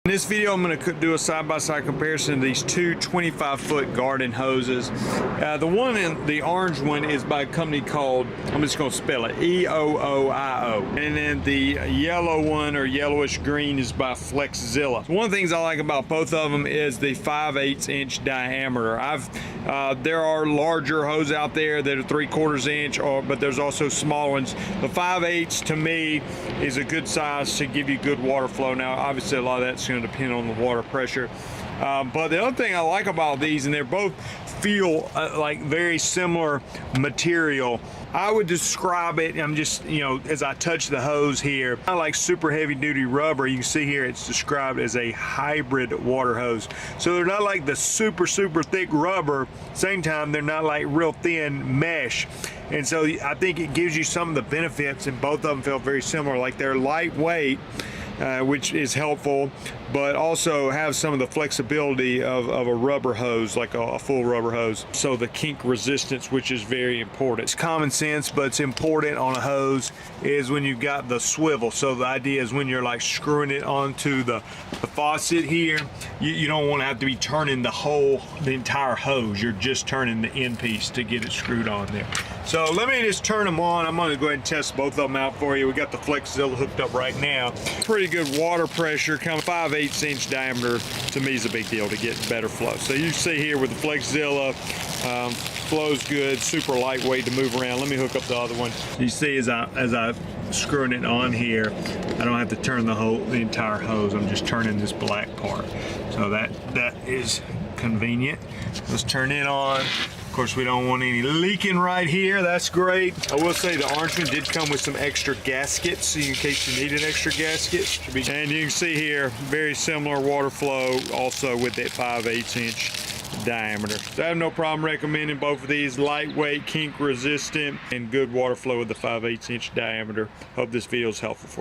In this video, I'm going to do a side-by-side comparison of these two 25-foot garden hoses. The one in the orange one is by a company called, I'm just going to spell it, E-O-O-I-O. And then the yellow one, or yellowish green, is by Flexzilla. One of the things I like about both of them is the 5/8 inch diameter. There are larger hoses out there that are 3/4 inch, but there's also small ones. The 5/8 to me is a good size to give you good water flow. Now, obviously, a lot of that's going to depend on the water pressure. But the other thing I like about these, and they're both feel like very similar material. I would describe it, I'm just, as I touch the hose here, I like super heavy duty rubber. You can see here it's described as a hybrid water hose. So they're not like the super thick rubber. Same time, they're not like real thin mesh. And so I think it gives you some of the benefits, and both of them feel very similar. Like they're lightweight, which is helpful, but also have some of the flexibility of a rubber hose, like a full rubber hose. So the kink resistance, which is very important. It's common sense, but it's important on a hose, is when you've got the swivel. So the idea is when you're like screwing it onto the faucet here, you don't want to have to be turning the entire hose. You're just turning the end piece to get it screwed on there. So let me just turn them on. I'm going to go ahead and test both of them out for you. We got the Flexzilla hooked up right now. Pretty good water pressure, kind of 5/8 inch diameter. To me is a big deal to get better flow. So you see here with the Flexzilla, flows good, super lightweight to move around. Let me hook up the other one. You see as I screwing it on here, I don't have to turn the entire hose. I'm just turning this black part. So that is convenient. Let's turn it on. Of course, we don't want any leaking right here. That's great. I will say the orange one did come with some extra gaskets in case you need an extra gasket. And you can see here, very similar water flow also with that 5/8 inch diameter. So I have no problem recommending both of these. Lightweight, kink resistant, and good water flow with the 5/8 inch diameter. Hope this video is helpful for you.